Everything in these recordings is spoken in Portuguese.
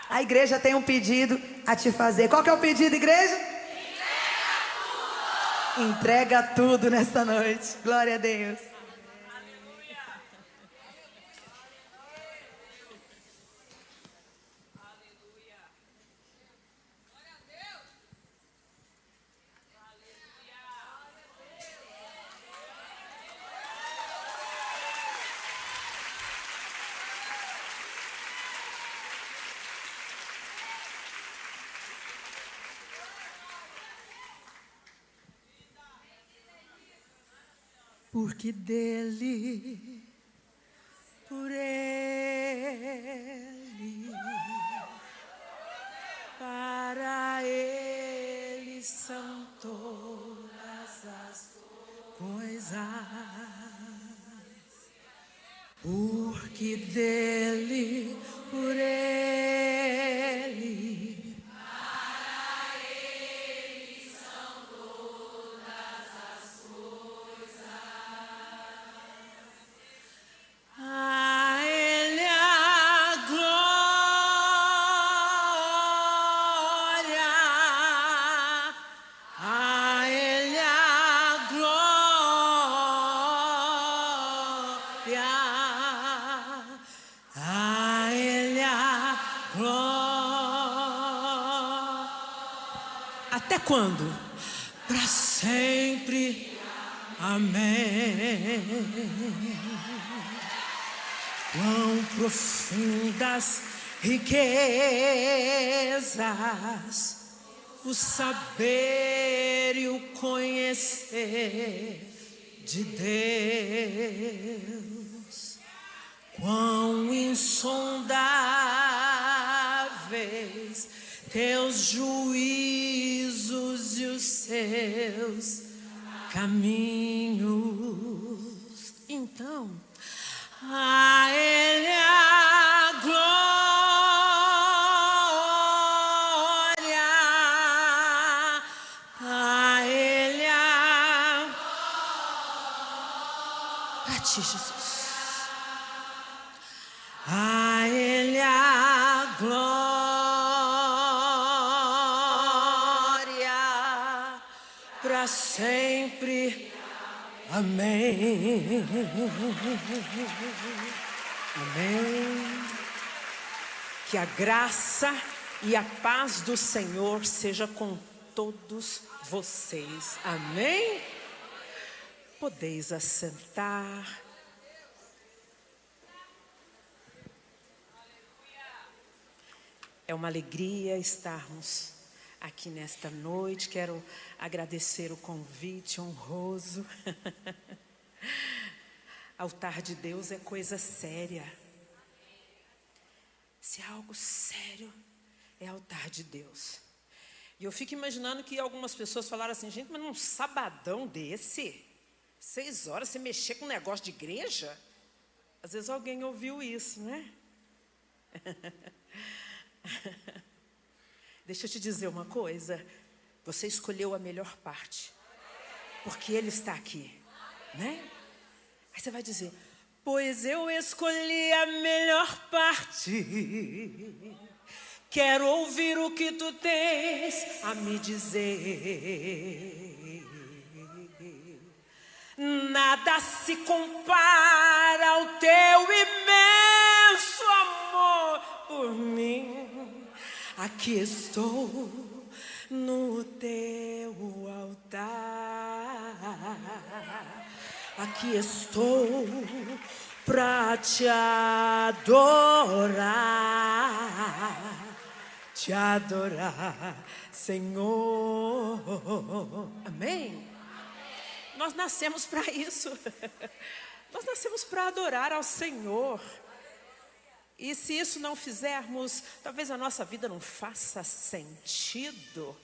A igreja tem um pedido a te fazer. Qual que é o pedido, igreja? Entrega tudo nessa noite. Glória a Deus. Porque dele, por ele, para ele são todas as coisas. Porque dele, por ele. A Ele a glória, a Ele a glória, a Ele a glória. Até quando? Para sempre. Amém. Quão profundas riquezas, o saber e o conhecer de Deus. Quão insondáveis teus juízos e os seus caminhos. Então, a Ele a glória, a Ele a glória. A ti, Jesus. A Ele a glória para sempre. Amém. Amém. Que a graça e a paz do Senhor seja com todos vocês. Amém. Podeis assentar. É uma alegria estarmos aqui nesta noite. Quero agradecer o convite honroso. Altar de Deus é coisa séria. Se é algo sério, é altar de Deus. E eu fico imaginando que algumas pessoas falaram assim: gente, mas num sabadão desse, 6 horas, você mexer com um negócio de igreja? Às vezes alguém ouviu isso, né? Deixa eu te dizer uma coisa. Você escolheu a melhor parte, porque Ele está aqui, né? Aí você vai dizer: pois eu escolhi a melhor parte. Quero ouvir o que tu tens a me dizer. Nada se compara ao teu imenso amor por mim. Aqui estou no teu altar. Aqui estou pra te adorar, Senhor. Amém? Nós nascemos para isso. Nós nascemos para adorar ao Senhor. E se isso não fizermos, talvez a nossa vida não faça sentido.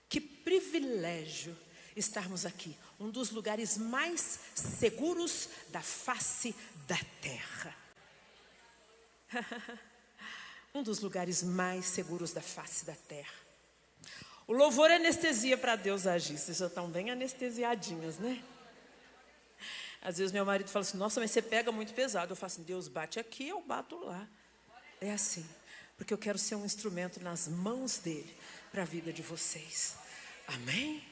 Que privilégio estarmos aqui, um dos lugares mais seguros da face da terra. Um dos lugares mais seguros da face da terra. O louvor é anestesia para Deus agir. Vocês já estão bem anestesiadinhas, né? Às vezes meu marido fala assim: nossa, mas você pega muito pesado. Eu falo assim: Deus bate aqui, eu bato lá. É assim. porque eu quero ser um instrumento nas mãos dele para a vida de vocês. Amém?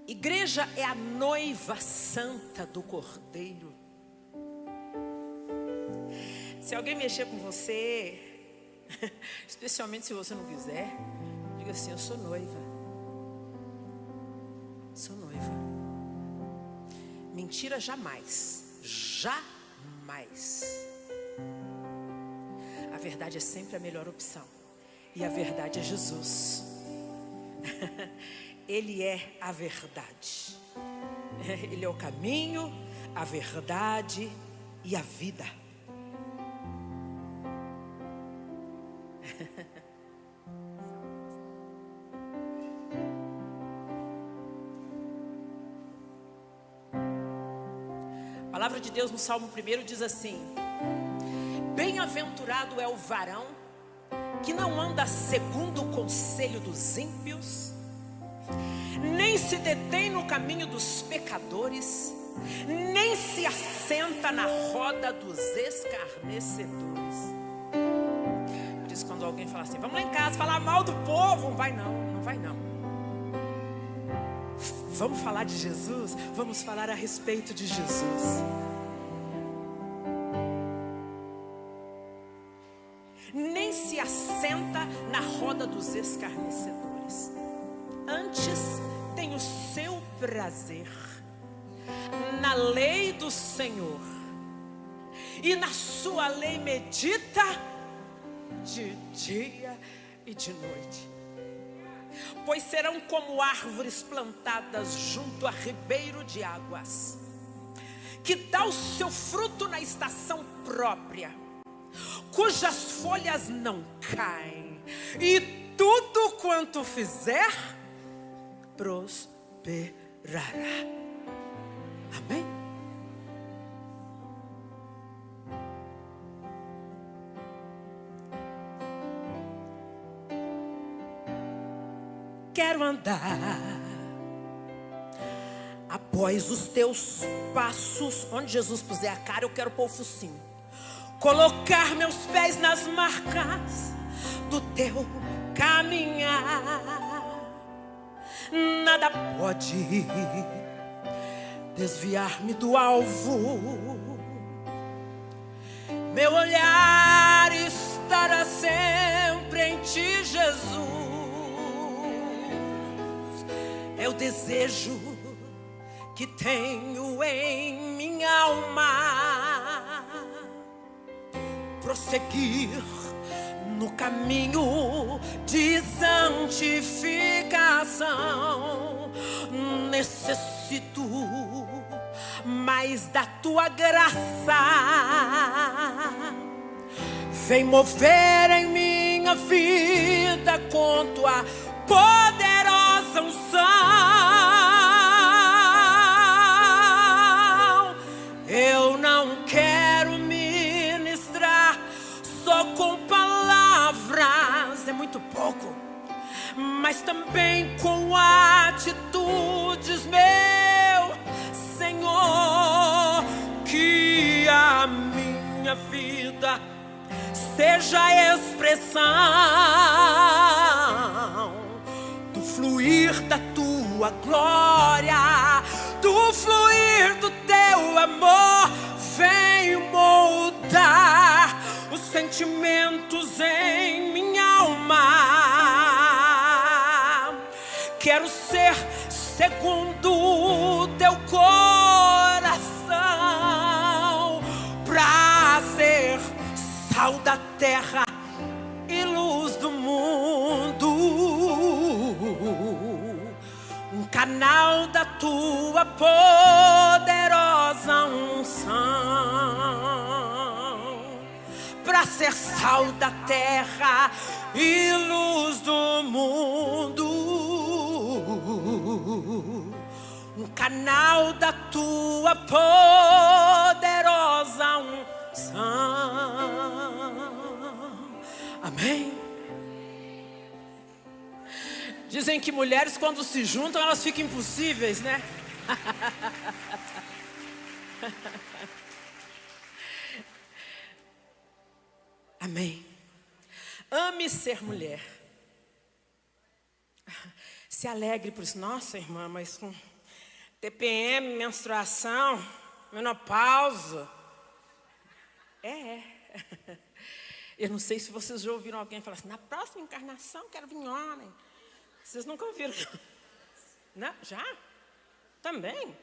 Igreja é a noiva santa do Cordeiro. Se alguém mexer com você, especialmente se você não quiser, diga assim: eu sou noiva. Sou noiva. Mentira jamais. Jamais. A verdade é sempre a melhor opção. E a verdade é Jesus. Ele é a verdade. Ele é o caminho, a verdade e a vida. A palavra de Deus no Salmo 1 diz assim: bem-aventurado é o varão que não anda segundo o conselho dos ímpios, nem se detém no caminho dos pecadores, nem se assenta na roda dos escarnecedores. Por isso, quando alguém fala assim: vamos lá em casa falar mal do povo, não vai não, não vai não. Vamos falar de Jesus? Vamos falar a respeito de Jesus. Nem se assenta na roda dos escarnecedores. Antes tem o seu prazer na lei do Senhor, e na sua lei medita de dia e de noite. Pois serão como árvores plantadas junto a ribeiro de águas, que dá o seu fruto na estação própria, cujas folhas não caem, e tudo quanto fizer prosperará. Amém? Quero andar após os teus passos. Onde Jesus puser a cara, eu quero pôr o focinho. Colocar meus pés nas marcas do teu caminhar. Nada pode desviar-me do alvo. Meu olhar estará sempre em ti, Jesus. É o desejo que tenho em minha alma, prosseguir no caminho de santificação. Necessito mais da tua graça. Vem mover em minha vida com tua poderosa unção. Eu não quero ministrar só com palavras, é muito pouco, mas também com atitudes, meu Senhor. Que a minha vida seja a expressão do fluir da tua glória, do fluir do teu amor. Vem moldar os sentimentos em minha alma. Quero ser segundo o teu coração, pra ser sal da terra e luz do mundo, um canal da tua poderosa unção. Pra ser sal da terra e luz do mundo, um canal da tua poderosa unção. Amém? Dizem que mulheres, quando se juntam, elas ficam impossíveis, né? Amém. Ame ser mulher. Se alegre por isso. Nossa, irmã, mas com TPM, menstruação, menopausa. Eu não sei se vocês já ouviram alguém falar assim, na próxima encarnação quero vir homem. Vocês nunca ouviram? Não? Já? Também?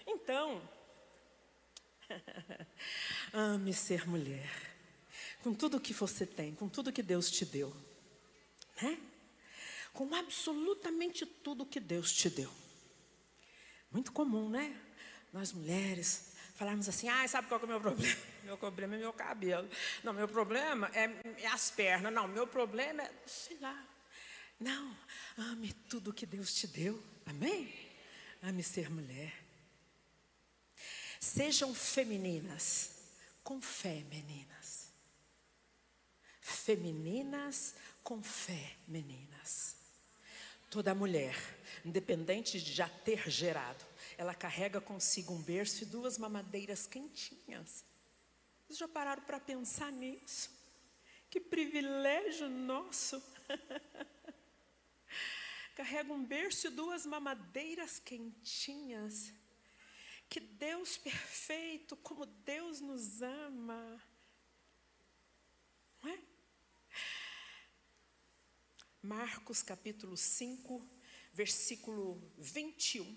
Então, ame ser mulher. Com tudo que você tem, com tudo que Deus te deu. Né? Com absolutamente tudo que Deus te deu. Muito comum, né? Nós mulheres falarmos assim, sabe qual que é o meu problema? Meu problema é meu cabelo. Não, meu problema é as pernas. Não, meu problema é, sei lá. Não, ame tudo que Deus te deu. Amém? Ame ser mulher. Sejam femininas, com fé, meninas. Femininas com fé, meninas. Toda mulher, independente de já ter gerado, ela carrega consigo um berço e 2 mamadeiras quentinhas. Vocês já pararam para pensar nisso? Que privilégio nosso. Carrega um berço e 2 mamadeiras quentinhas. Que Deus perfeito, como Deus nos ama. Não é? Marcos capítulo 5, versículo 21.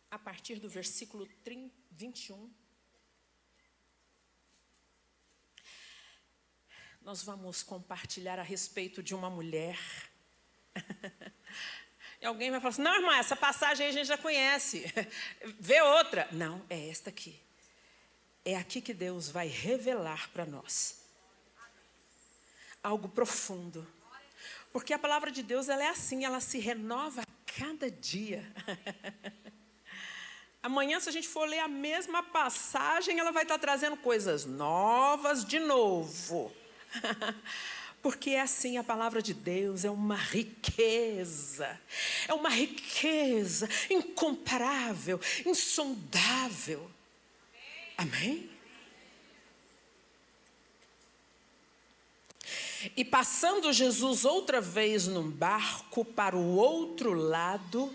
A partir do versículo 21. Nós vamos compartilhar a respeito de uma mulher. E alguém vai falar assim, não, irmã, essa passagem aí a gente já conhece. Vê outra. Não, é esta aqui. É aqui que Deus vai revelar para nós algo profundo. Porque a palavra de Deus, ela é assim, ela se renova a cada dia. Amanhã, se a gente for ler a mesma passagem, ela vai estar trazendo coisas novas de novo. Porque é assim, a palavra de Deus é uma riqueza incomparável, insondável. Amém? E passando Jesus outra vez num barco para o outro lado,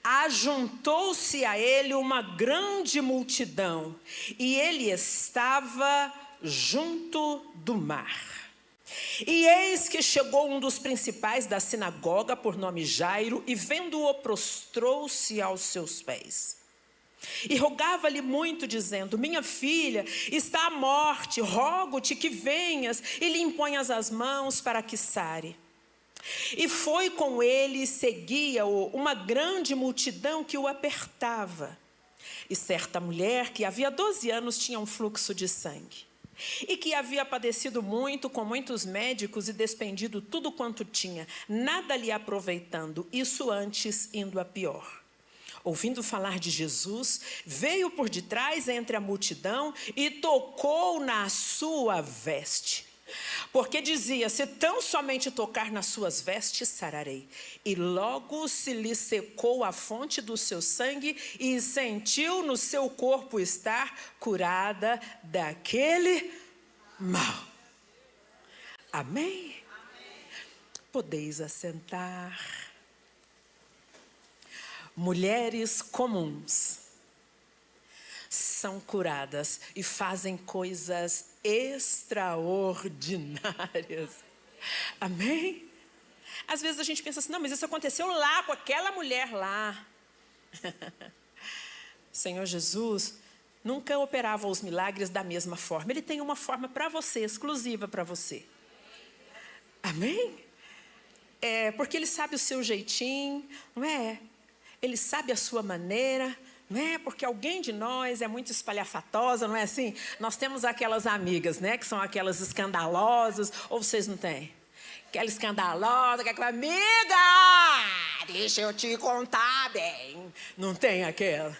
ajuntou-se a ele uma grande multidão, e ele estava junto do mar. E eis que chegou um dos principais da sinagoga, por nome Jairo, e vendo-o, prostrou-se aos seus pés. E rogava-lhe muito, dizendo, minha filha está à morte, rogo-te que venhas e lhe imponhas as mãos para que sare. E foi com ele e seguia-o uma grande multidão que o apertava. E certa mulher que havia 12 anos tinha um fluxo de sangue. E que havia padecido muito com muitos médicos e despendido tudo quanto tinha, nada lhe aproveitando, isso antes indo a pior. Ouvindo falar de Jesus, veio por detrás entre a multidão e tocou na sua veste. Porque dizia, se tão somente tocar nas suas vestes, sararei. E logo se lhe secou a fonte do seu sangue e sentiu no seu corpo estar curada daquele mal. Amém? Podeis assentar. Mulheres comuns são curadas e fazem coisas extraordinárias. Amém? Às vezes a gente pensa assim, não, mas isso aconteceu lá, com aquela mulher lá. Senhor Jesus nunca operava os milagres da mesma forma. Ele tem uma forma para você, exclusiva para você. Amém? Porque Ele sabe o seu jeitinho, não é? Ele sabe a sua maneira. Não é? Porque alguém de nós é muito espalhafatosa, não é assim? Nós temos aquelas amigas, né? Que são aquelas escandalosas, ou vocês não têm? Aquela escandalosa, aquela amiga, deixa eu te contar bem. Não tem aquela?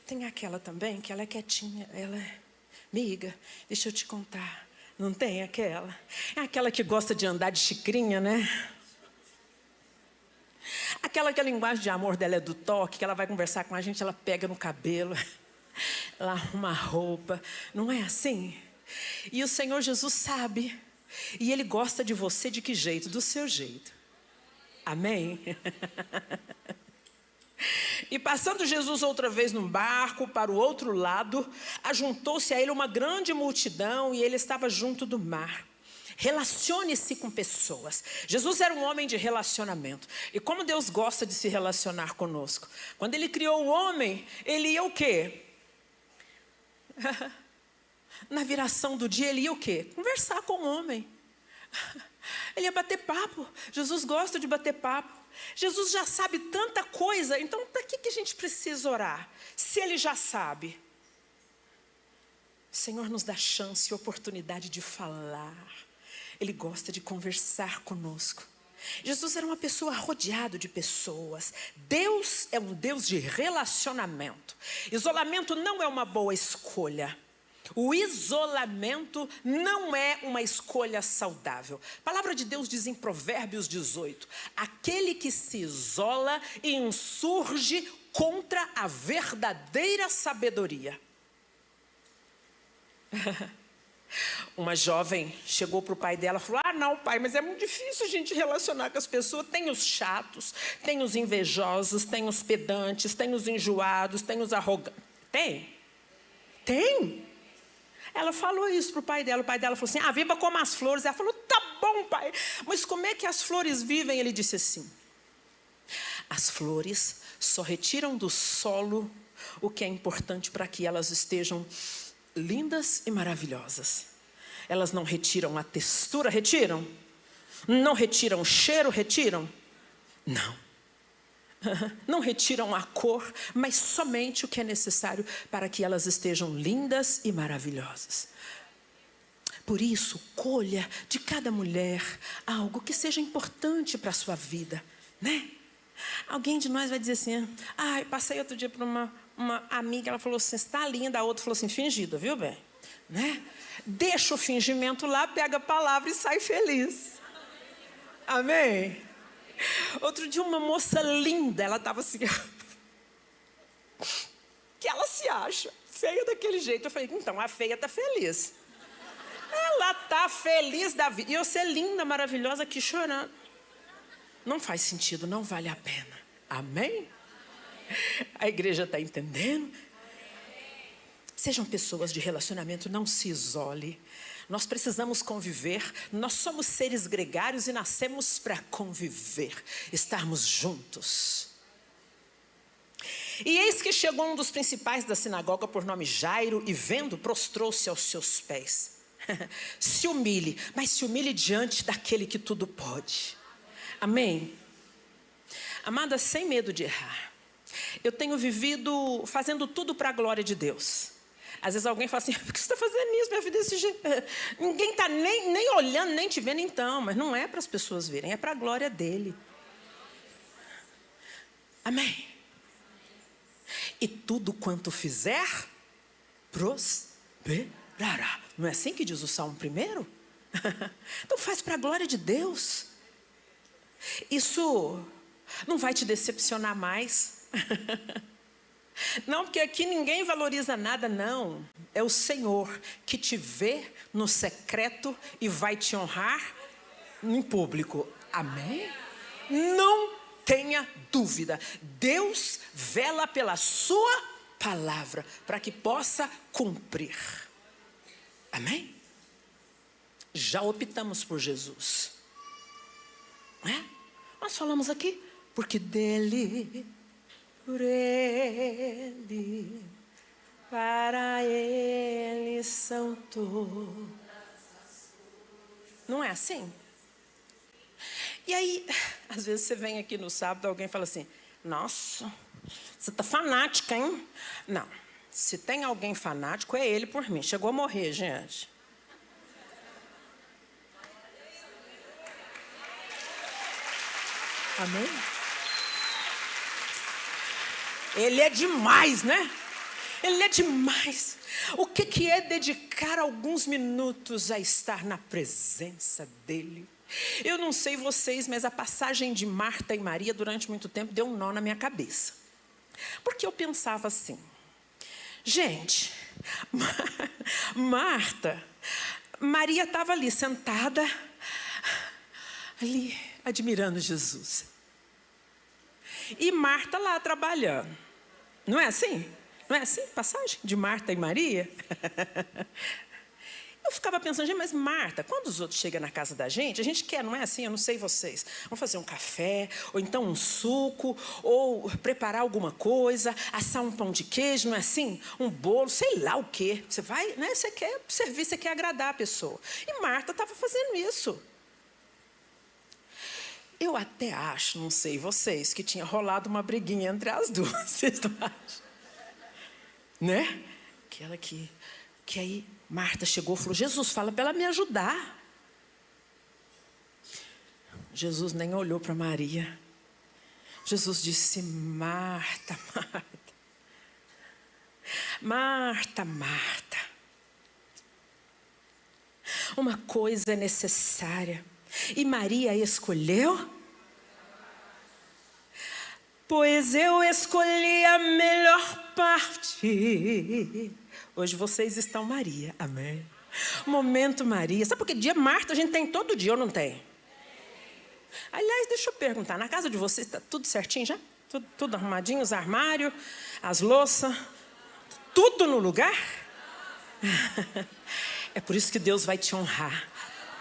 Tem aquela também, que ela é quietinha, ela é amiga, deixa eu te contar. Não tem aquela? É aquela que gosta de andar de xicrinha, né? Aquela que a linguagem de amor dela é do toque, que ela vai conversar com a gente, ela pega no cabelo, ela arruma a roupa. Não é assim? E o Senhor Jesus sabe. E Ele gosta de você de que jeito? Do seu jeito. Amém? E passando Jesus outra vez num barco para o outro lado, ajuntou-se a ele uma grande multidão e ele estava junto do mar. Relacione-se com pessoas. Jesus era um homem de relacionamento. E como Deus gosta de se relacionar conosco. Quando Ele criou o homem, Ele ia o quê? Na viração do dia, Ele ia o quê? Conversar com o homem. Ele ia bater papo. Jesus gosta de bater papo. Jesus já sabe tanta coisa, então para que a gente precisa orar? Se Ele já sabe. O Senhor nos dá chance e oportunidade de falar. Ele gosta de conversar conosco. Jesus era uma pessoa rodeado de pessoas. Deus é um Deus de relacionamento. Isolamento não é uma boa escolha. O isolamento não é uma escolha saudável. A palavra de Deus diz em Provérbios 18: aquele que se isola insurge contra a verdadeira sabedoria. Uma jovem chegou para o pai dela e falou: ah, não, pai, mas é muito difícil a gente relacionar com as pessoas. Tem os chatos, tem os invejosos, tem os pedantes, tem os enjoados, tem os arrogantes. Tem. Ela falou isso para o pai dela. O pai dela falou assim: ah, viva como as flores. Ela falou: tá bom, pai, mas como é que as flores vivem? Ele disse assim: as flores só retiram do solo o que é importante para que elas estejam lindas e maravilhosas. Elas não retiram a textura, retiram? Não retiram o cheiro, retiram? Não. Não retiram a cor, mas somente o que é necessário para que elas estejam lindas e maravilhosas. Por isso, colha de cada mulher algo que seja importante para a sua vida, né? Alguém de nós vai dizer assim: ah, eu passei outro dia por uma amiga, ela falou assim, está linda. A outra falou assim, fingida, viu bem? Né? Deixa o fingimento lá, pega a palavra e sai feliz. Amém? Outro dia uma moça linda, ela estava assim, que ela se acha feia daquele jeito. Eu falei, então a feia está feliz. Ela está feliz da vida. E eu ser linda, maravilhosa, aqui chorando. Não faz sentido, não vale a pena. Amém? A igreja está entendendo? Sejam pessoas de relacionamento, não se isole. Nós precisamos conviver. Nós somos seres gregários e nascemos para conviver, estarmos juntos. E eis que chegou um dos principais da sinagoga, por nome Jairo, e vendo, prostrou-se aos seus pés. Se humilhe, mas se humilhe diante daquele que tudo pode. Amém? Amada, sem medo de errar. Eu tenho vivido fazendo tudo para a glória de Deus. Às vezes alguém fala assim, por que você está fazendo isso, minha vida, desse jeito? Ninguém está nem olhando, nem te vendo então. Mas não é para as pessoas verem, é para a glória dele. Amém? E tudo quanto fizer, prosperará. Não é assim que diz o Salmo 1? Então faz para a glória de Deus. Isso não vai te decepcionar mais. Não, porque aqui ninguém valoriza nada, não. É o Senhor que te vê no secreto e vai te honrar em público. Amém? Não tenha dúvida. Deus vela pela sua palavra para que possa cumprir. Amém? Já optamos por Jesus. É? Nós falamos aqui, porque dele, por ele, para ele são todas as coisas. Não é assim? E aí, às vezes você vem aqui no sábado, alguém fala assim, nossa, você está fanática, hein? Não, se tem alguém fanático, é ele por mim. Chegou a morrer, gente. Amém? Ele é demais, né? Ele é demais. O que é dedicar alguns minutos a estar na presença dele? Eu não sei vocês, mas a passagem de Marta e Maria durante muito tempo deu um nó na minha cabeça. Porque eu pensava assim, gente, Maria estava ali sentada, ali admirando Jesus. E Marta lá trabalhando. Não é assim? Não é assim? Passagem de Marta e Maria? Eu ficava pensando, gente, mas Marta, quando os outros chegam na casa da gente, a gente quer, não é assim? Eu não sei vocês. Vamos fazer um café, ou então um suco, ou preparar alguma coisa, assar um pão de queijo, não é assim? Um bolo, sei lá o quê. Você vai, né? Você quer servir, você quer agradar a pessoa. E Marta estava fazendo isso. Eu até acho, não sei vocês, que tinha rolado uma briguinha entre as duas. Vocês não acham? Né? Aquela que aí Marta chegou e falou, Jesus, fala para ela me ajudar. Jesus nem olhou para Maria. Jesus disse, Marta, Marta. Marta, Marta. Uma coisa é necessária. E Maria escolheu? Pois eu escolhi a melhor parte. Hoje vocês estão Maria, amém? Momento Maria. Sabe por que dia Marta a gente tem todo dia ou não tem? Aliás, deixa eu perguntar, na casa de vocês está tudo certinho já? Tudo arrumadinho, os armários, as louças, tudo no lugar? É por isso que Deus vai te honrar,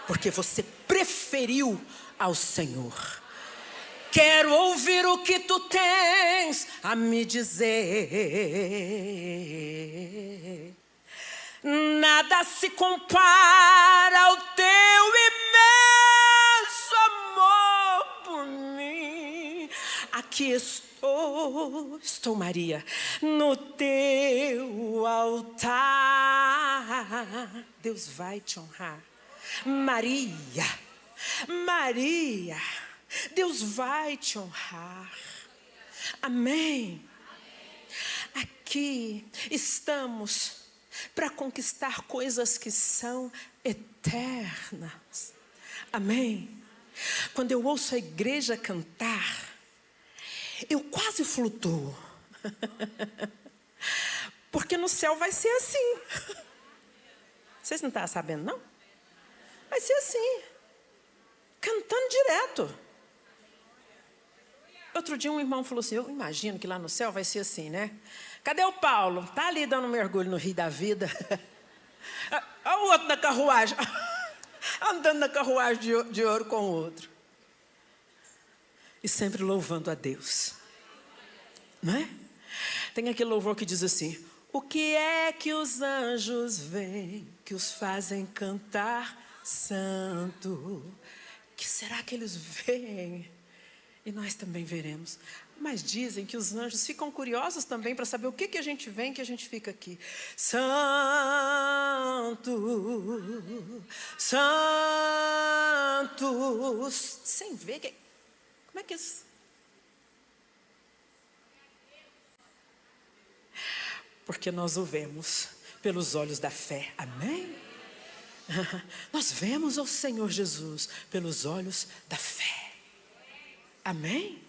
porque você preferiu ao Senhor. Quero ouvir o que tu tens a me dizer. Nada se compara ao teu imenso amor por mim. Aqui estou Maria, no teu altar. Deus vai te honrar. Maria, Deus vai te honrar. Amém. Aqui estamos para conquistar coisas que são eternas. Amém. Quando eu ouço a igreja cantar, eu quase flutuo. Porque no céu vai ser assim. Vocês não estão sabendo, não? Vai ser assim. Cantando direto. Outro dia um irmão falou assim, eu imagino que lá no céu vai ser assim, né? Cadê o Paulo? Tá ali dando um mergulho no rio da vida. Olha o outro na carruagem. Andando na carruagem de ouro com o outro. E sempre louvando a Deus. Não é? Tem aquele louvor que diz assim, o que é que os anjos veem que os fazem cantar santo? O que será que eles veem? E nós também veremos. Mas dizem que os anjos ficam curiosos também para saber o que a gente vê, que a gente fica aqui. Santo, santos. Sem ver. Como é que isso? Porque nós o vemos pelos olhos da fé. Amém? Nós vemos o Senhor Jesus pelos olhos da fé. Amém?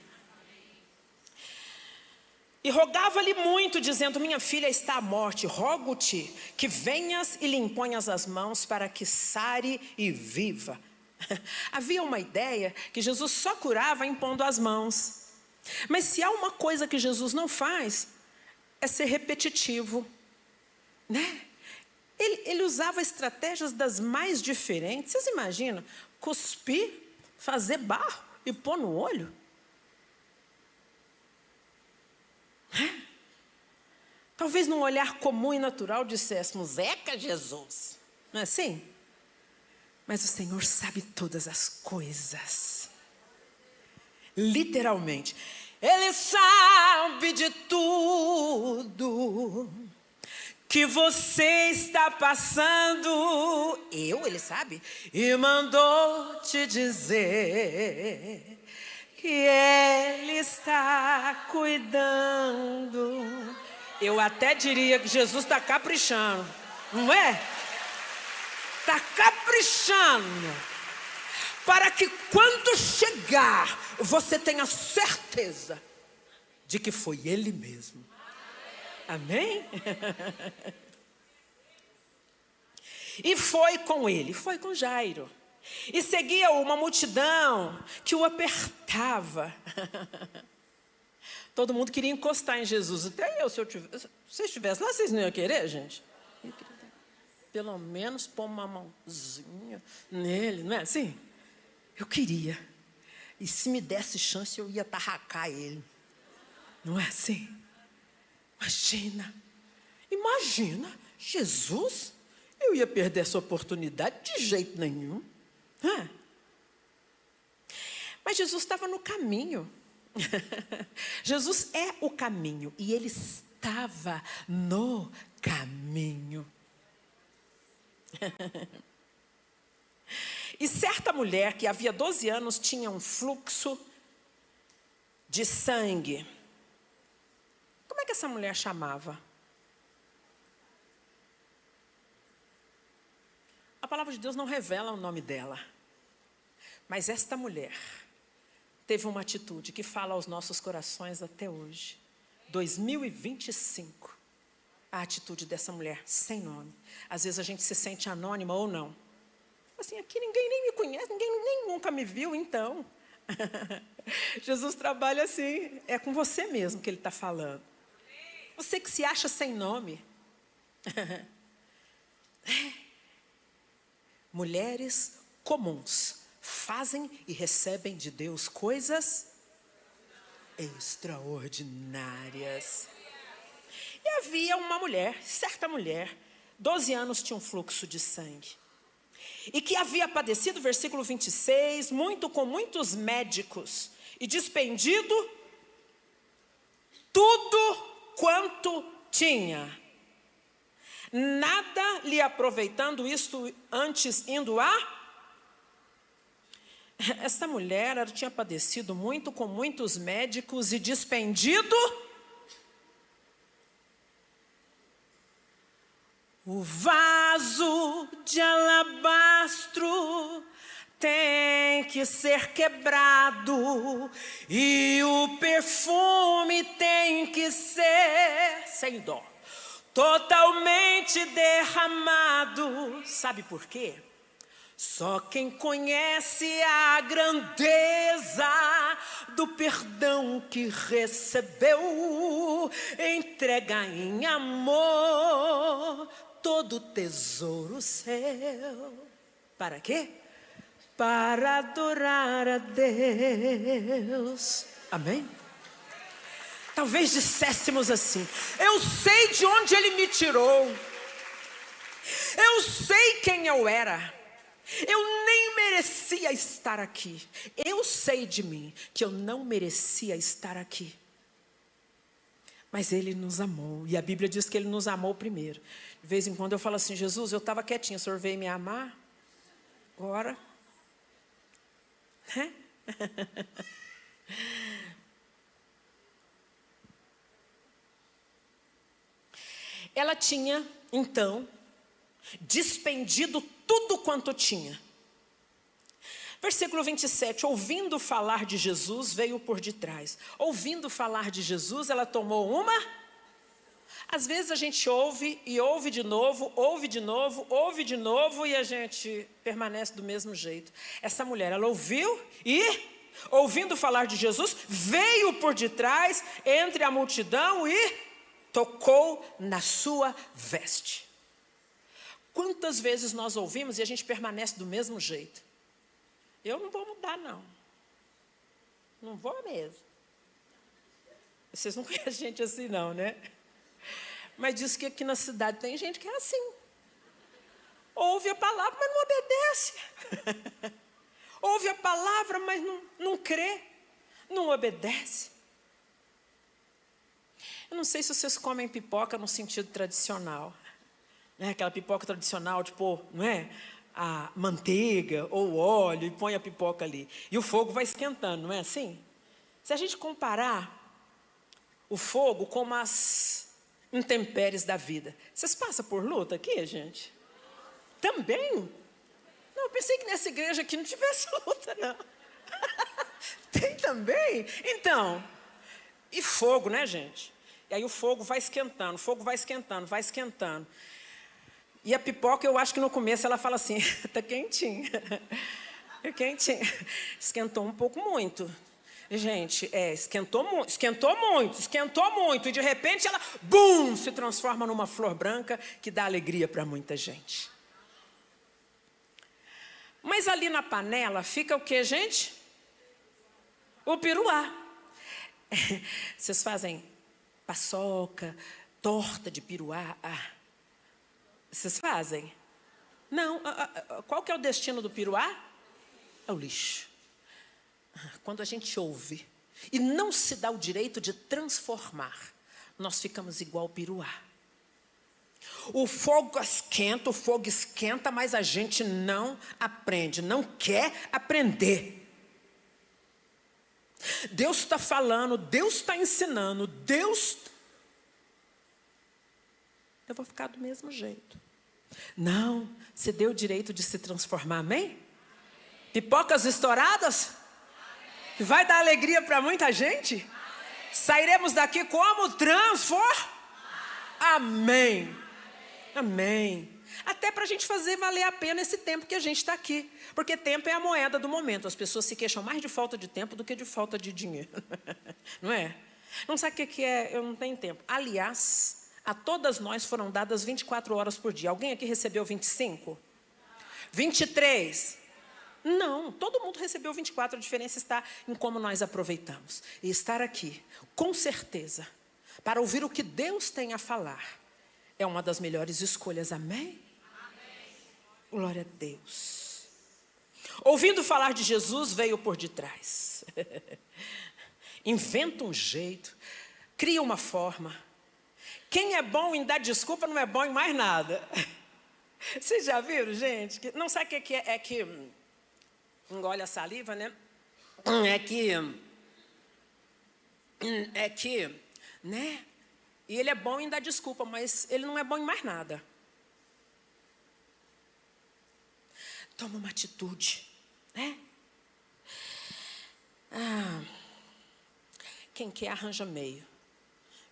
E rogava-lhe muito, dizendo, minha filha está à morte, rogo-te que venhas e lhe imponhas as mãos para que sare e viva. Havia uma ideia que Jesus só curava impondo as mãos. Mas se há uma coisa que Jesus não faz, é ser repetitivo, né? Ele usava estratégias das mais diferentes. Vocês imaginam? Cuspir, fazer barro e pôr no olho? Talvez num olhar comum e natural disséssemos, Eca Jesus. Não é assim? Mas o Senhor sabe todas as coisas. Literalmente. Ele sabe de tudo que você está passando. Ele sabe. E mandou te dizer que Ele está cuidando. Eu até diria que Jesus está caprichando, não é? Está caprichando. Para que quando chegar, você tenha certeza de que foi Ele mesmo. Amém? E foi com ele, foi com Jairo. E seguia uma multidão que o apertava. Todo mundo queria encostar em Jesus. Até eu, se vocês estivessem lá, vocês não iam querer, gente? Eu queria pelo menos pôr uma mãozinha nele, não é assim? Eu queria. E se me desse chance, eu ia tarracar ele. Não é assim? Imagina, Jesus, eu ia perder essa oportunidade de jeito nenhum. Mas Jesus estava no caminho. Jesus é o caminho e ele estava no caminho. E certa mulher que havia 12 anos tinha um fluxo de sangue. Como é que essa mulher chamava? A palavra de Deus não revela o nome dela. Mas esta mulher teve uma atitude que fala aos nossos corações até hoje. 2025. A atitude dessa mulher sem nome. Às vezes a gente se sente anônima ou não. Assim, aqui ninguém nem me conhece, ninguém nem nunca me viu, então. Jesus trabalha assim, é com você mesmo que ele está falando. Você que se acha sem nome. Mulheres comuns fazem e recebem de Deus coisas extraordinárias. E havia uma mulher, certa mulher, 12 anos tinha um fluxo de sangue. E que havia padecido, versículo 26, muito com muitos médicos, e despendido tudo quanto tinha. Nada lhe aproveitando, isto antes indo a... Essa mulher, ela tinha padecido muito com muitos médicos e despendido... O vaso de alabastro tem que ser quebrado e o perfume tem que ser, sem dó, totalmente derramado. Sabe por quê? Só quem conhece a grandeza do perdão que recebeu, entrega em amor todo tesouro seu. Para quê? Para adorar a Deus. Amém? Talvez disséssemos assim: eu sei de onde Ele me tirou. Eu sei quem eu era. Eu nem merecia estar aqui. Eu sei de mim que eu não merecia estar aqui. Mas Ele nos amou. E a Bíblia diz que Ele nos amou primeiro. De vez em quando eu falo assim: Jesus, eu estava quietinha, o Senhor veio me amar? Agora? Ela tinha, então, despendido tudo quanto tinha. Versículo 27, ouvindo falar de Jesus, veio por detrás. Ouvindo falar de Jesus, ela tomou uma... Às vezes a gente ouve e ouve de novo, ouve de novo, ouve de novo e a gente permanece do mesmo jeito. Essa mulher, ela ouviu e, ouvindo falar de Jesus, veio por detrás, entre a multidão e tocou na sua veste. Quantas vezes nós ouvimos e a gente permanece do mesmo jeito? Eu não vou mudar, não. Não vou mesmo. Vocês não conhecem gente assim, não, né? Mas diz que aqui na cidade tem gente que é assim. Ouve a palavra, mas não obedece. Ouve a palavra, mas não crê. Não obedece. Eu não sei se vocês comem pipoca no sentido tradicional. Né? Aquela pipoca tradicional, tipo, não é? A manteiga ou óleo e põe a pipoca ali. E o fogo vai esquentando, não é assim? Se a gente comparar o fogo com as intempéries da vida. Vocês passam por luta aqui, gente? Também? Não, eu pensei que nessa igreja aqui não tivesse luta, não. Tem também? Então, e fogo, né, gente? E aí o fogo vai esquentando, vai esquentando. E a pipoca, eu acho que no começo ela fala assim, tá quentinha. É quentinha. Esquentou um pouco muito. Gente, esquentou muito. E de repente ela, bum, se transforma numa flor branca que dá alegria para muita gente. Mas ali na panela fica o que, gente? O piruá. Vocês fazem paçoca, torta de piruá? Vocês fazem? Não. Qual que é o destino do piruá? É o lixo. Quando a gente ouve e não se dá o direito de transformar, nós ficamos igual o piruá. O fogo esquenta, mas a gente não aprende, não quer aprender. Deus está falando, Deus está ensinando, eu vou ficar do mesmo jeito. Não, você deu o direito de se transformar, amém? Pipocas estouradas? Que vai dar alegria para muita gente? Amém. Sairemos daqui como Amém. Amém. Até para a gente fazer valer a pena esse tempo que a gente está aqui. Porque tempo é a moeda do momento. As pessoas se queixam mais de falta de tempo do que de falta de dinheiro. Não é? Não sabe o que é? Eu não tenho tempo. Aliás, a todas nós foram dadas 24 horas por dia. Alguém aqui recebeu 25? 23? Não, todo mundo recebeu 24. A diferença está em como nós aproveitamos. E estar aqui, com certeza, para ouvir o que Deus tem a falar, é uma das melhores escolhas, amém? Amém. Glória a Deus. Ouvindo falar de Jesus, veio por detrás. Inventa um jeito, cria uma forma. Quem é bom em dar desculpa não é bom em mais nada. Vocês já viram, gente? Não sabe o que é? É que engole a saliva, né? É que, né? E ele é bom em dar desculpa, mas ele não é bom em mais nada. Toma uma atitude, né? Quem quer arranja meio.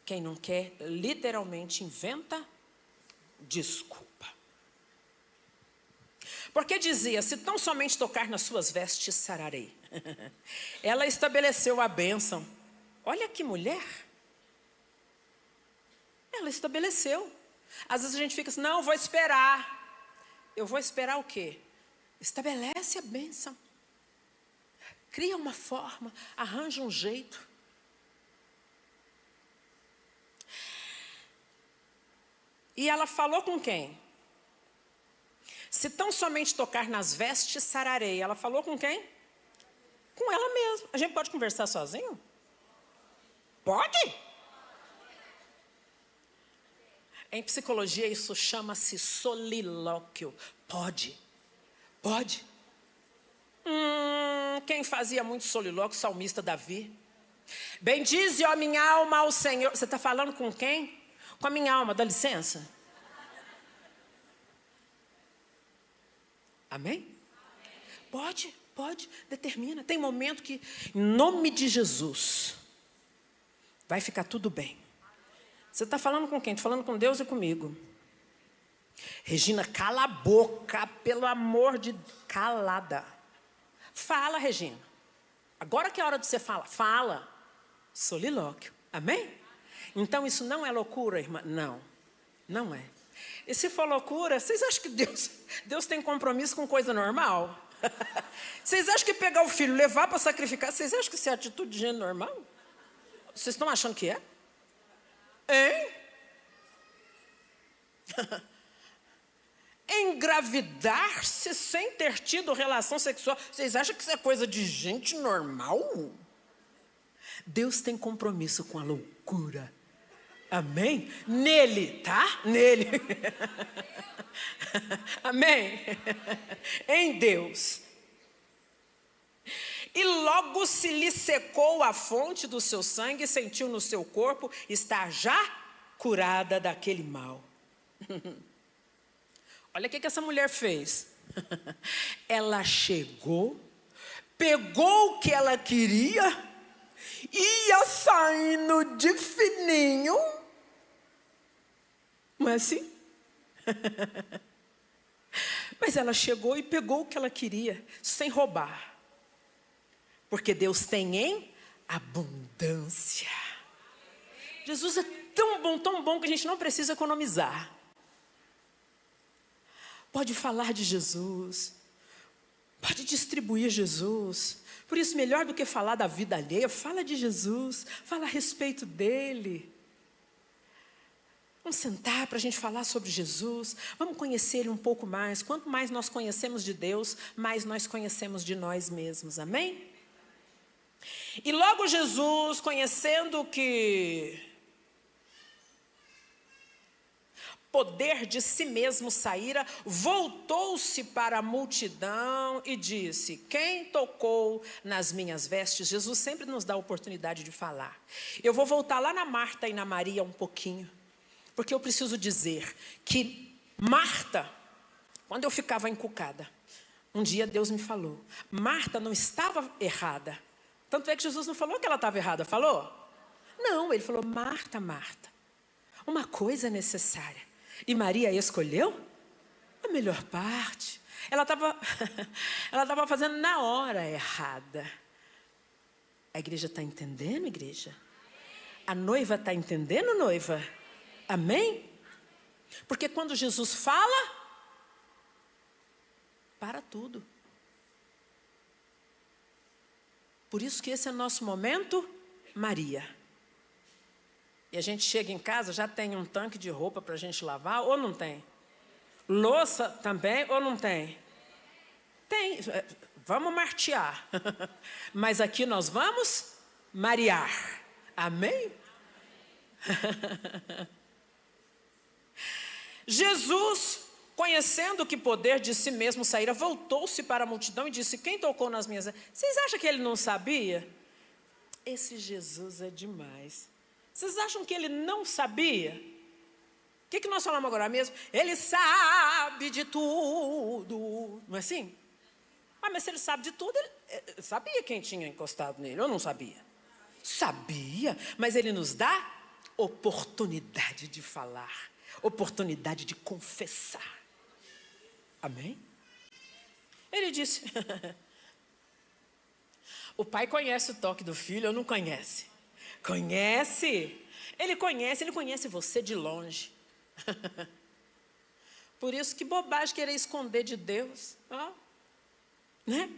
Quem não quer, literalmente inventa desculpa. Porque dizia, se tão somente tocar nas suas vestes, sararei. Ela estabeleceu a bênção. Olha que mulher. Ela estabeleceu. Às vezes a gente fica assim, não, vou esperar. Eu vou esperar o quê? Estabelece a bênção. Cria uma forma, arranja um jeito. E ela falou com quem? Se tão somente tocar nas vestes, sararei. Ela falou com quem? Com ela mesma. A gente pode conversar sozinho? Pode? Em psicologia isso chama-se solilóquio. Pode. Pode. Quem fazia muito solilóquio? Salmista Davi. Bendize, ó minha alma, ao Senhor. Você está falando com quem? Com a minha alma, dá licença. Amém? Pode, determina. Tem momento que, em nome de Jesus, vai ficar tudo bem. Você está falando com quem? Estou falando com Deus e comigo. Regina, cala a boca, pelo amor de Deus. Calada. Fala, Regina. Agora que é hora de você falar, fala. Solilóquio. Amém? Então isso não é loucura, irmã? Não, não é. E se for loucura, vocês acham que Deus tem compromisso com coisa normal? Vocês acham que pegar o filho, levar para sacrificar, vocês acham que isso é atitude de gente normal? Vocês estão achando que é? Hein? Engravidar-se sem ter tido relação sexual, vocês acham que isso é coisa de gente normal? Deus tem compromisso com a loucura. Amém? Nele, tá? Nele. Amém? Em Deus. E logo se lhe secou a fonte do seu sangue, sentiu no seu corpo estar já curada daquele mal. Olha o que essa mulher fez. Ela chegou, pegou o que ela queria, ia saindo de fininho. Não é assim? Mas ela chegou e pegou o que ela queria, sem roubar. Porque Deus tem em abundância. Jesus é tão bom que a gente não precisa economizar. Pode falar de Jesus, pode distribuir Jesus. Por isso, melhor do que falar da vida alheia, fala de Jesus, fala a respeito dele. Vamos sentar para a gente falar sobre Jesus, vamos conhecer ele um pouco mais. Quanto mais nós conhecemos de Deus, mais nós conhecemos de nós mesmos, amém? E logo Jesus, conhecendo que poder de si mesmo saíra, voltou-se para a multidão e disse: quem tocou nas minhas vestes? Jesus sempre nos dá a oportunidade de falar. Eu vou voltar lá na Marta e na Maria um pouquinho, porque eu preciso dizer que Marta, quando eu ficava encucada, um dia Deus me falou, Marta não estava errada. Tanto é que Jesus não falou que ela estava errada, falou? Não, ele falou: Marta, Marta, uma coisa é necessária. E Maria escolheu a melhor parte. Ela estava fazendo na hora errada. A igreja está entendendo, igreja? A noiva está entendendo, noiva? Amém? Porque quando Jesus fala, para tudo. Por isso que esse é o nosso momento, Maria. E a gente chega em casa, já tem um tanque de roupa para a gente lavar, ou não tem? Louça também, ou não tem? Tem, vamos martear. Mas aqui nós vamos mariar. Amém? Jesus, conhecendo que poder de si mesmo saíra, voltou-se para a multidão e disse: quem tocou nas minhas... Vocês acham que ele não sabia? Esse Jesus é demais. Vocês acham que ele não sabia? O que nós falamos agora mesmo? Ele sabe de tudo. Não é assim? Mas se ele sabe de tudo, ele sabia quem tinha encostado nele, ou não sabia? Sabia, mas ele nos dá oportunidade de falar, oportunidade de confessar. Amém? Ele disse, o pai conhece o toque do filho ou não conhece? Conhece. Ele conhece você de longe. Por isso, que bobagem querer esconder de Deus. Né?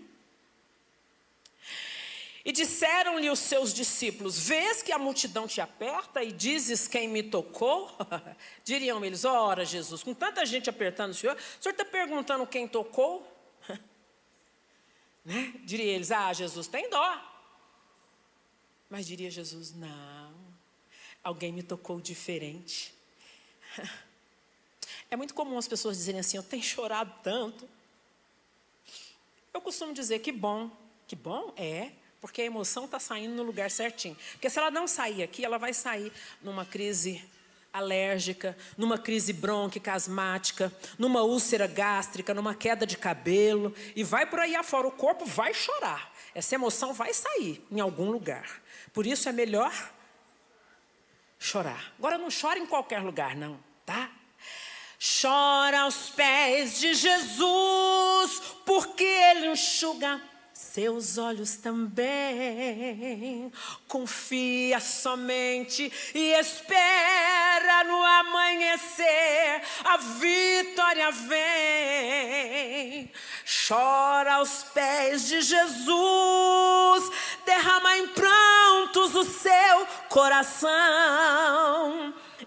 E disseram-lhe os seus discípulos: vês que a multidão te aperta e dizes quem me tocou? Diriam eles: ora, Jesus, com tanta gente apertando o senhor está perguntando quem tocou? Né? Diria eles: Jesus, tem dó. Mas diria Jesus: não, alguém me tocou diferente. É muito comum as pessoas dizerem assim: eu tenho chorado tanto. Eu costumo dizer: que bom é, porque a emoção está saindo no lugar certinho. Porque se ela não sair aqui, ela vai sair numa crise alérgica, numa crise brônquica, asmática, numa úlcera gástrica, numa queda de cabelo, e vai por aí afora, o corpo vai chorar. Essa emoção vai sair em algum lugar. Por isso é melhor chorar. Agora não chora em qualquer lugar, não, tá? Chora aos pés de Jesus, porque Ele enxuga seus olhos também. Confia somente e espera no amanhecer, a vitória vem. Chora aos pés de Jesus, derrama em prantos o seu coração.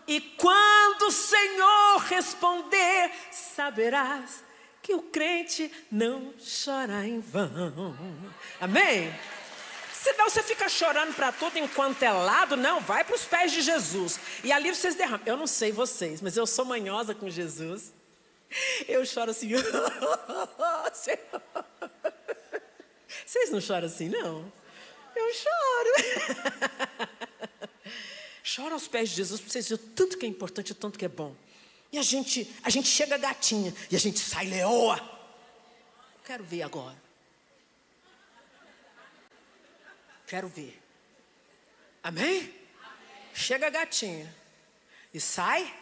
E quando o Senhor responder, saberás que o crente não chora em vão. Amém? Senão você fica chorando para tudo enquanto é lado. Não, vai para os pés de Jesus. E ali vocês derramam. Eu não sei vocês, mas eu sou manhosa com Jesus. Eu choro assim. Vocês não choram assim, não? Eu choro. Chora aos pés de Jesus para vocês verem o tanto que é importante, o tanto que é bom. E a gente chega gatinha e a gente sai leoa. Quero ver agora. Quero ver. Amém? Amém? Chega gatinha e sai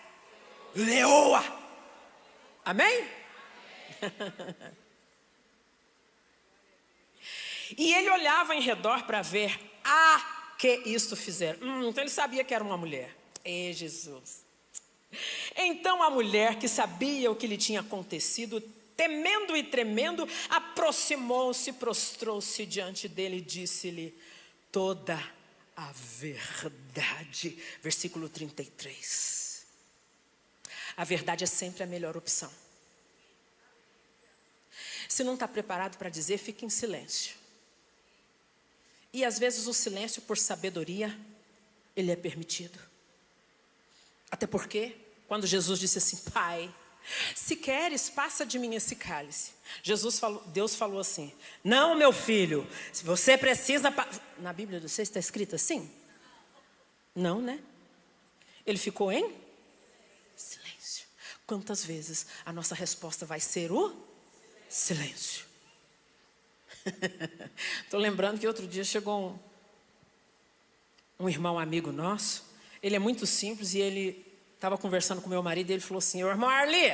leoa. Amém? E ele olhava em redor para ver que isto fizeram. Então ele sabia que era uma mulher. Jesus. Então a mulher, que sabia o que lhe tinha acontecido, temendo e tremendo, aproximou-se, prostrou-se diante dele e disse-lhe toda a verdade. Versículo 33. A verdade é sempre a melhor opção. Se não está preparado para dizer, fique em silêncio. E às vezes o silêncio, por sabedoria, ele é permitido. Até porque, quando Jesus disse assim, Pai, se queres, passa de mim esse cálice. Deus falou assim, não, meu filho, se você precisa... Na Bíblia de vocês está escrito assim? Não, né? Ele ficou em silêncio. Quantas vezes a nossa resposta vai ser o silêncio? Estou lembrando que outro dia chegou um irmão amigo nosso. Ele é muito simples e ele estava conversando com meu marido e ele falou assim, irmão Arli,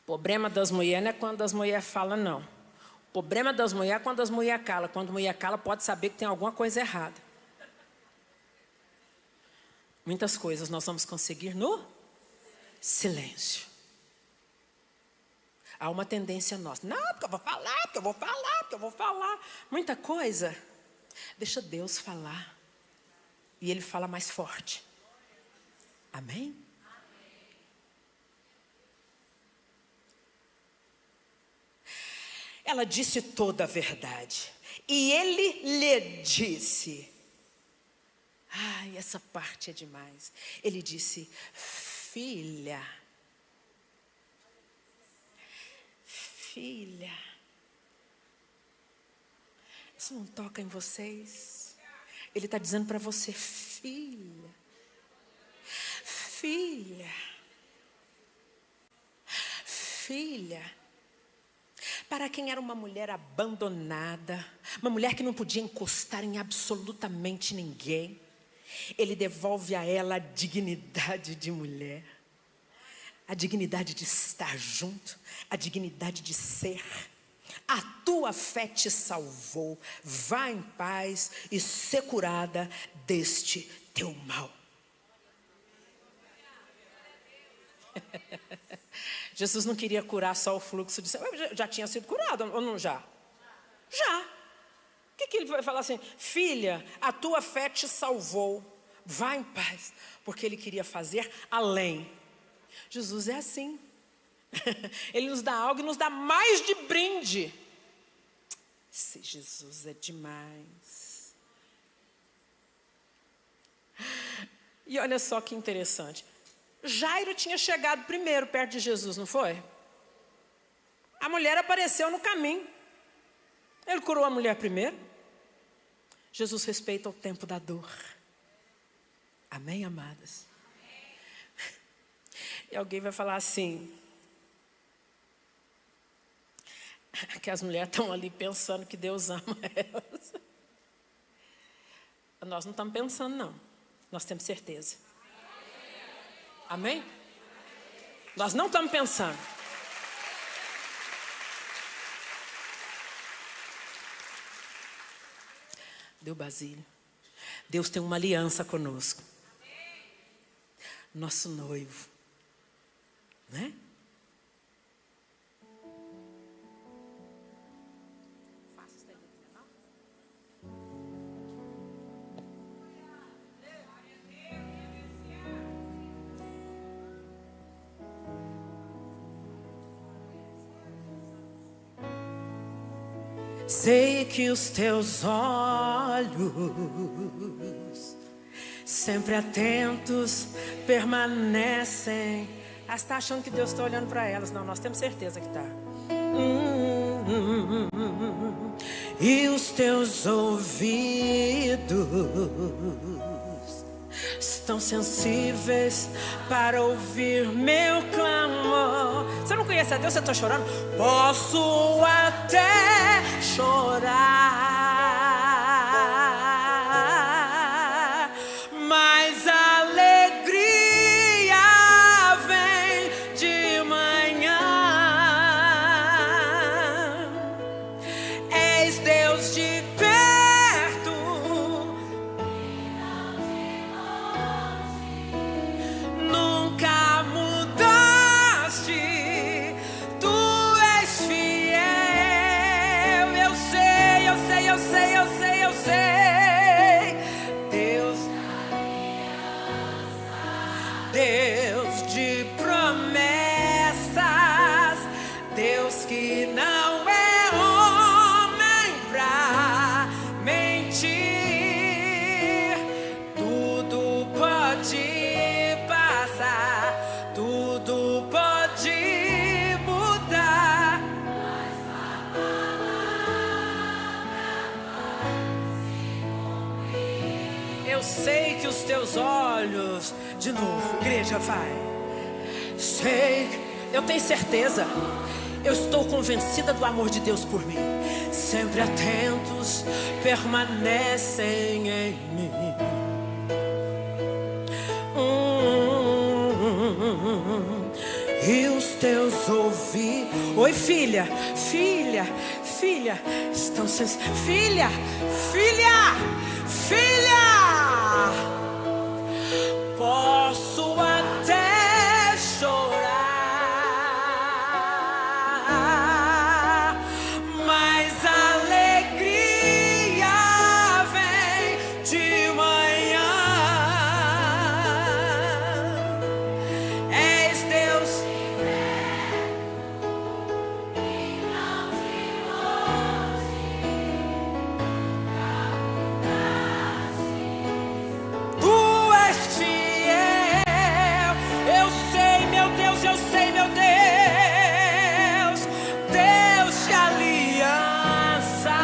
o problema das mulheres não é quando as mulheres falam não. O problema das mulheres é quando as mulheres calam. Quando a mulher cala, pode saber que tem alguma coisa errada. Muitas coisas nós vamos conseguir no silêncio. Há uma tendência nossa. Não, porque eu vou falar, porque eu vou falar, porque eu vou falar. Muita coisa. Deixa Deus falar. E Ele fala mais forte. Amém? Ela disse toda a verdade. E ele lhe disse. Ai, essa parte é demais. Ele disse, filha. Filha. Isso não toca em vocês? Ele está dizendo para você, filha. Filha. Filha. Para quem era uma mulher abandonada, uma mulher que não podia encostar em absolutamente ninguém, ele devolve a ela a dignidade de mulher, a dignidade de estar junto, a dignidade de ser. A tua fé te salvou, vá em paz e ser curada deste teu mal. Jesus não queria curar só o fluxo de sangue. Já tinha sido curado, ou não já? Já. O que ele vai falar assim? Filha, a tua fé te salvou. Vá em paz. Porque ele queria fazer além. Jesus é assim. Ele nos dá algo e nos dá mais de brinde. Esse Jesus é demais. E olha só que interessante. Jairo tinha chegado primeiro perto de Jesus, não foi? A mulher apareceu no caminho. Ele curou a mulher primeiro. Jesus respeita o tempo da dor. Amém, amadas? Amém. E alguém vai falar assim, que as mulheres estão ali pensando que Deus ama elas. Nós não estamos pensando, não. Nós temos certeza. Amém? Nós não estamos pensando. Deu Basílio. Deus tem uma aliança conosco. Nosso noivo. Né? Sei que os teus olhos, sempre atentos, permanecem. Ela está achando que Deus está olhando para elas. Não, nós temos certeza que está. E os teus ouvidos estão sensíveis para ouvir meu clamor. Você não conhece a Deus, você está chorando? Posso até chorar, mas a alegria vem Deus de promessas, Deus que não é homem pra mentir. Tudo pode passar, tudo pode mudar. Eu sei que os teus olhos, de novo, igreja, vai. Sei, eu tenho certeza, eu estou convencida do amor de Deus por mim. Sempre atentos, permanecem em mim. E os teus ouvidos. Oi, filha, filha, filha, estão sensíveis. Filha, filha, filha. Posso até chorar, mas a alegria vem de manhã. És Deus e não de longe. Tu és fiel. Eu sei, meu Deus, eu sei, meu Deus. Deus de aliança,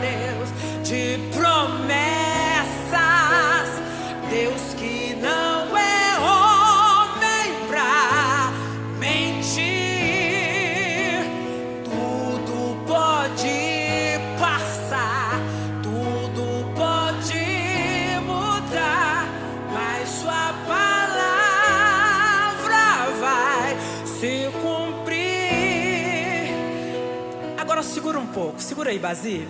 Deus de promessas, Deus que não é homem pra mentir. Tudo pode passar, tudo pode mudar, mas sua palavra vai se cumprir. Agora segura um pouco, segura aí, Basílio.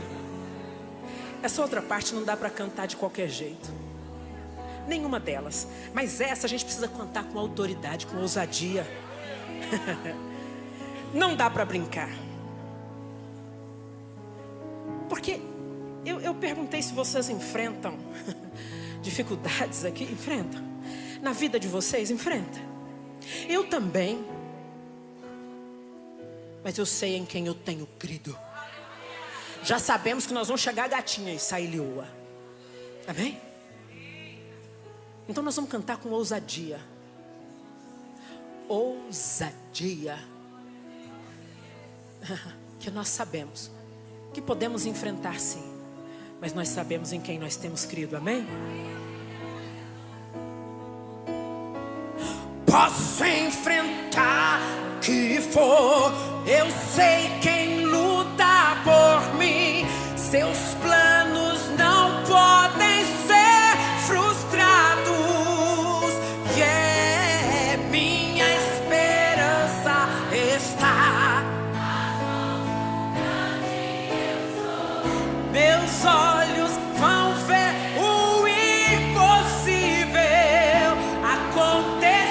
Essa outra parte não dá pra cantar de qualquer jeito, nenhuma delas. Mas essa a gente precisa cantar com autoridade, com ousadia. Não dá pra brincar. Porque eu perguntei se vocês enfrentam dificuldades aqui. Enfrentam? Na vida de vocês, enfrenta. Eu também. Mas eu sei em quem eu tenho crido. Já sabemos que nós vamos chegar gatinha e sair leoa. Amém? Então nós vamos cantar com ousadia. Ousadia. Que nós sabemos que podemos enfrentar, sim, mas nós sabemos em quem nós temos crido. Amém? Posso enfrentar o que for, eu sei quem luta por mim. Seus planos não podem ser frustrados. Yeah, minha esperança está. Meus olhos vão ver o impossível acontecer.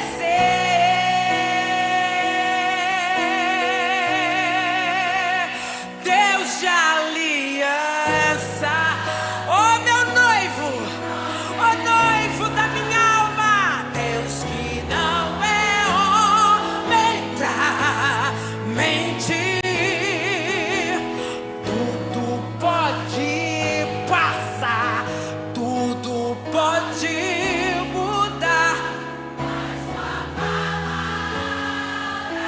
Deus de aliança, oh meu noivo, oh noivo da minha alma. Deus que não é homem pra mentir. Tudo pode passar, tudo pode mudar, mas sua palavra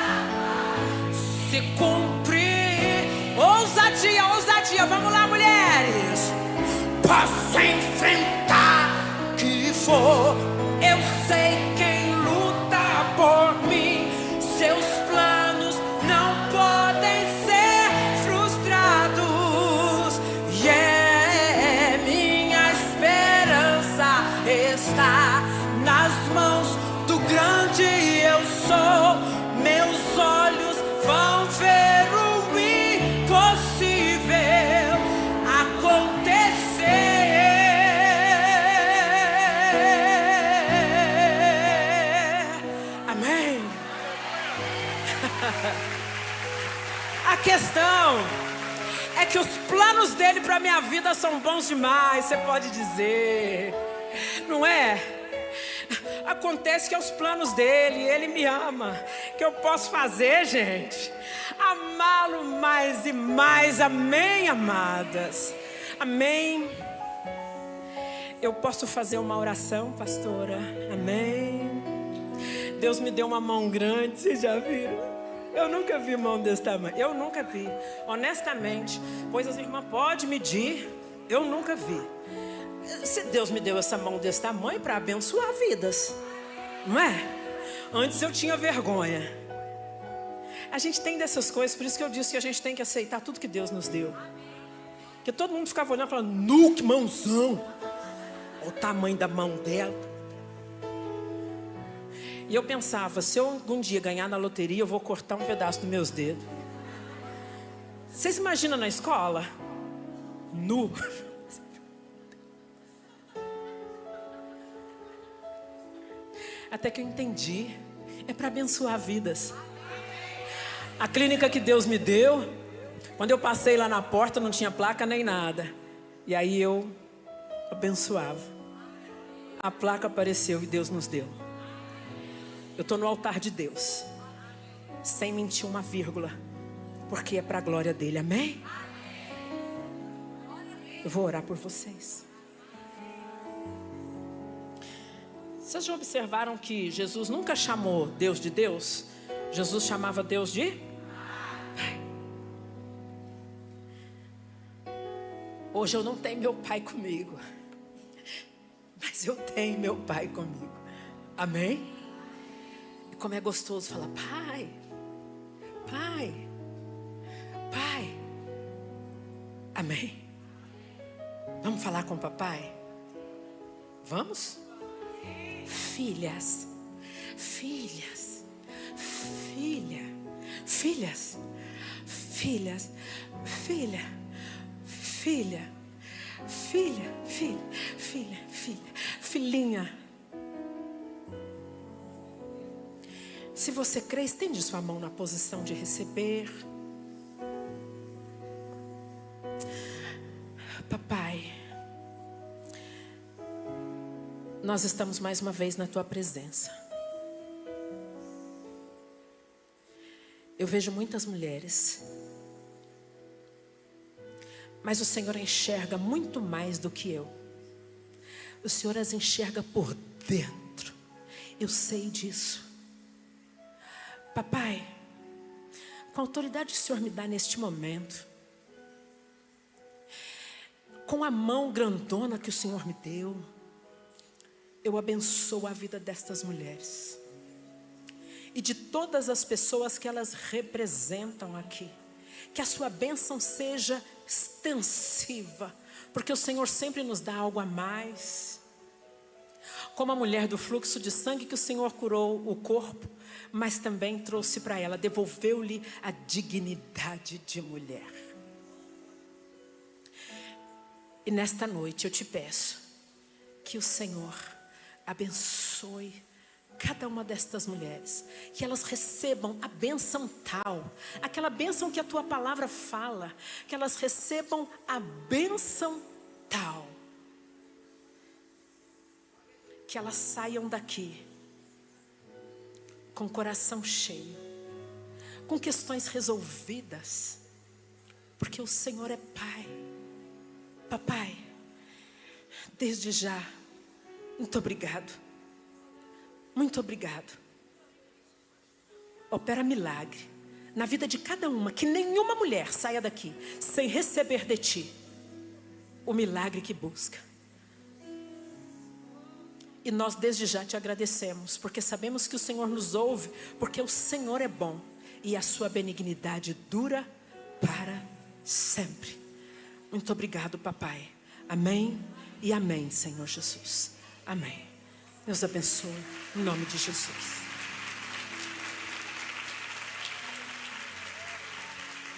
se cumprir. Ousadia, ousadia, vamos lá, mulheres. Posso enfrentar o que for, eu sei quem luta por mim. Seus planos não podem ser frustrados. Yeah, minha esperança está nas mãos do grande eu sou. Meus olhos vão ver o impossível acontecer. Amém? A questão é que os planos dele para minha vida são bons demais, você pode dizer, não é? Acontece que é os planos dele, ele me ama. O que eu posso fazer, gente? Amá-lo mais e mais. Amém, amadas? Amém. Eu posso fazer uma oração, pastora? Amém. Deus me deu uma mão grande, vocês já viram? Eu nunca vi mão desse tamanho. Eu nunca vi, honestamente. Pois as irmãs podem medir. Eu nunca vi. Se Deus me deu essa mão desse tamanho para abençoar vidas, não é? Antes eu tinha vergonha. A gente tem dessas coisas, por isso que eu disse que a gente tem que aceitar tudo que Deus nos deu. Porque todo mundo ficava olhando e falando, nu, que mãozão. Olha o tamanho da mão dela. E eu pensava, se eu algum dia ganhar na loteria, eu vou cortar um pedaço dos meus dedos. Vocês imaginam na escola? Nu. Até que eu entendi, é para abençoar vidas. A clínica que Deus me deu, quando eu passei lá na porta, não tinha placa nem nada. E aí eu abençoava. A placa apareceu e Deus nos deu. Eu estou no altar de Deus, sem mentir uma vírgula, porque é para a glória dele, amém? Eu vou orar por vocês. Vocês já observaram que Jesus nunca chamou Deus de Deus? Jesus chamava Deus de Pai. Hoje eu não tenho meu pai comigo, mas eu tenho meu pai comigo, amém? Como é gostoso falar, pai, pai, pai. Amém? Vamos falar com o papai? Vamos? Filhas, filhas, filha, filhas, filhas, filha, filha, filha, filha, filha, filha, filhinha. Se você crê, estende sua mão na posição de receber. Papai, nós estamos mais uma vez na tua presença. Eu vejo muitas mulheres, mas o Senhor enxerga muito mais do que eu. O Senhor as enxerga por dentro. Eu sei disso. Papai, com a autoridade que o Senhor me dá neste momento, com a mão grandona que o Senhor me deu, eu abençoo a vida destas mulheres e de todas as pessoas que elas representam aqui. Que a sua bênção seja extensiva, porque o Senhor sempre nos dá algo a mais. Como a mulher do fluxo de sangue, que o Senhor curou o corpo, mas também trouxe para ela, devolveu-lhe a dignidade de mulher. E nesta noite eu te peço que o Senhor abençoe cada uma destas mulheres, que elas recebam a bênção tal, aquela bênção que a tua palavra fala, que elas recebam a bênção tal, que elas saiam daqui com o coração cheio, com questões resolvidas, porque o Senhor é Pai. Papai, desde já, muito obrigado. Muito obrigado. Opera milagre na vida de cada uma, que nenhuma mulher saia daqui sem receber de ti o milagre que busca. E nós desde já te agradecemos, porque sabemos que o Senhor nos ouve, porque o Senhor é bom e a sua benignidade dura para sempre. Muito obrigado, papai. Amém e amém, Senhor Jesus. Amém. Deus abençoe, em nome de Jesus.